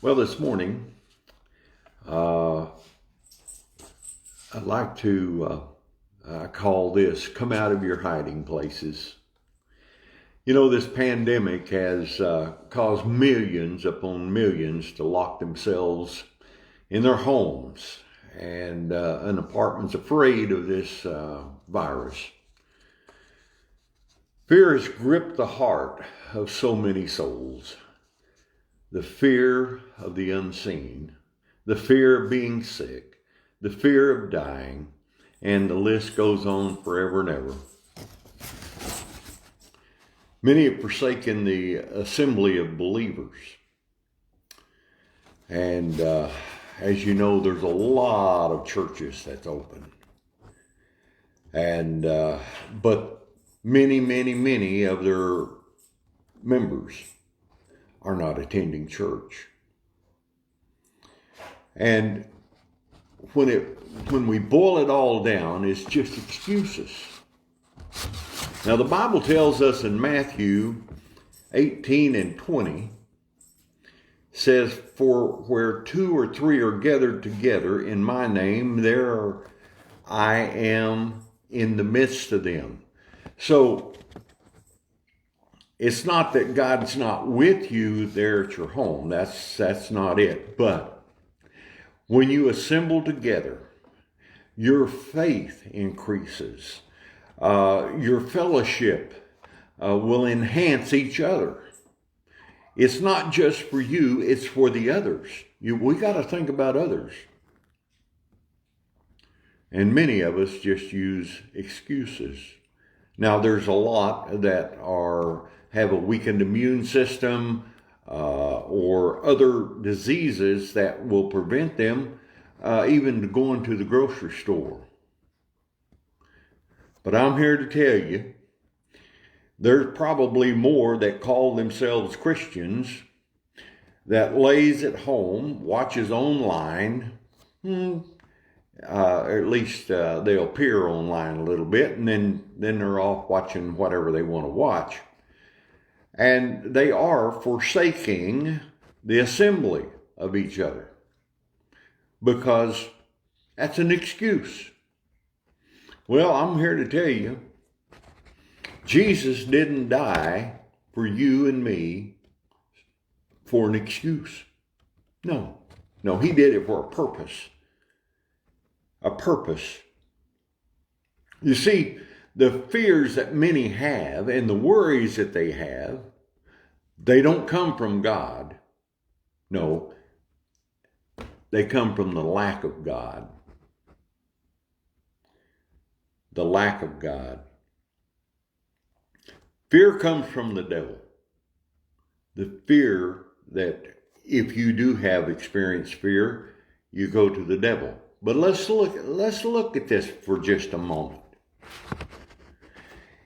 Well, this morning, uh, I'd like to call this Come Out of Your Hiding Places. You know, this pandemic has caused millions upon millions to lock themselves in their homes and in apartments afraid of this virus. Fear has gripped the heart of so many souls. The fear of the unseen, the fear of being sick, the fear of dying, and the list goes on forever and ever. Many have forsaken the assembly of believers. And as you know, there's a lot of churches that's open. And but many of their members are not attending church. And when we boil it all down, it's just excuses. Now the Bible tells us in Matthew 18 and 20, says, "For where two or three are gathered together in my name, there I am in the midst of them." So it's not that God's not with you there at your home. That's not it. But when you assemble together, your faith increases. Your fellowship will enhance each other. It's not just for you, it's for the others. We got to think about others. And many of us just use excuses. Now, there's a lot that have a weakened immune system or other diseases that will prevent them even going to the grocery store. But I'm here to tell you, there's probably more that call themselves Christians that lays at home, watches online, or at least they'll peer online a little bit, and then they're off watching whatever they want to watch. And they are forsaking the assembly of each other because that's an excuse. Well, I'm here to tell you, Jesus didn't die for you and me for an excuse. No, he did it for a purpose. A purpose. You see, the fears that many have and the worries that they have, they don't come from God. No, they come from the lack of God. The lack of God. Fear comes from the devil. The fear that if you do have experienced fear, you go to the devil. But let's look at this for just a moment.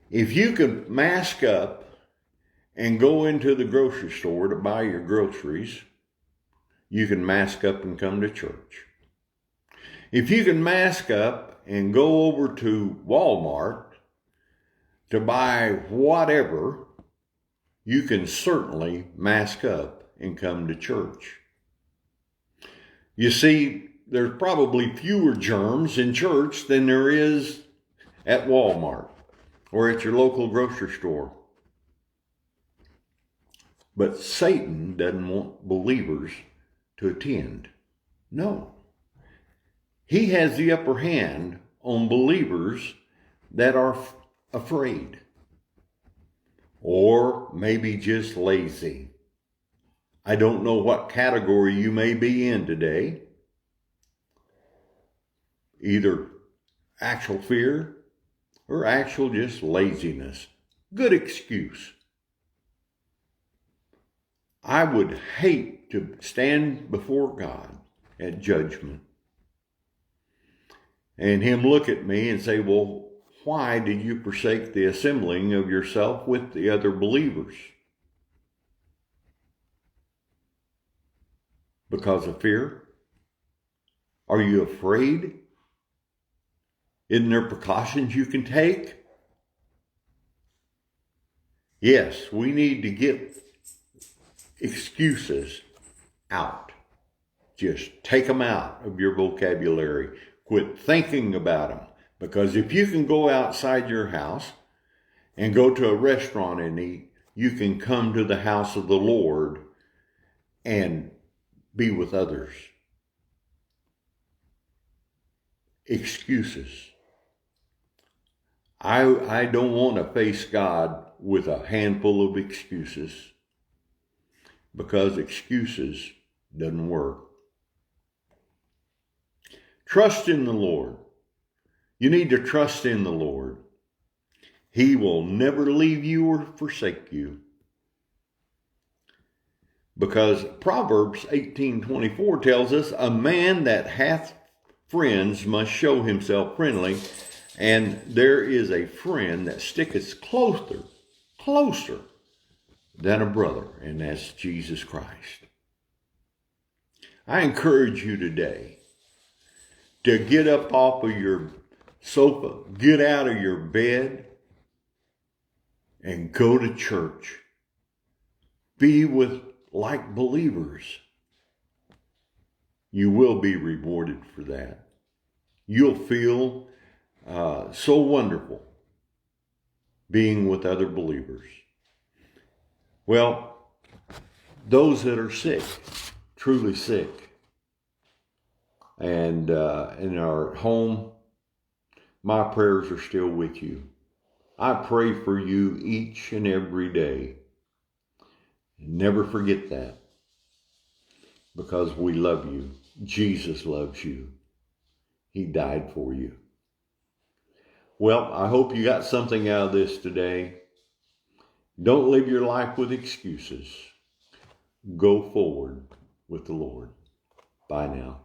If you could mask up and go into the grocery store to buy your groceries, you can mask up and come to church. If you can mask up and go over to Walmart to buy whatever, you can certainly mask up and come to church. You see, there's probably fewer germs in church than there is at Walmart or at your local grocery store. But Satan doesn't want believers to attend. No. He has the upper hand on believers that are afraid or maybe just lazy. I don't know what category you may be in today. Either actual fear or actual just laziness. Good excuse. I would hate to stand before God at judgment and Him look at me and say, "Well, why did you forsake the assembling of yourself with the other believers?" Because of fear? Are you afraid? Isn't there precautions you can take? Yes, we need to get excuses out. Just take them out of your vocabulary. Quit thinking about them. Because if you can go outside your house and go to a restaurant and eat, you can come to the house of the Lord and be with others. Excuses. I don't want to face God with a handful of excuses, because excuses doesn't work. Trust in the Lord. You need to trust in the Lord. He will never leave you or forsake you. Because Proverbs 18:24 tells us, a man that hath friends must show himself friendly, and there is a friend that sticketh closer than a brother, and that's Jesus Christ. I encourage you today to get up off of your sofa, get out of your bed, and go to church. Be with like believers. You will be rewarded for that. You'll feel so wonderful being with other believers. Well, those that are sick, truly sick, and are at home, my prayers are still with you. I pray for you each and every day. Never forget that, because we love you. Jesus loves you. He died for you. Well, I hope you got something out of this today. Don't live your life with excuses. Go forward with the Lord. Bye now.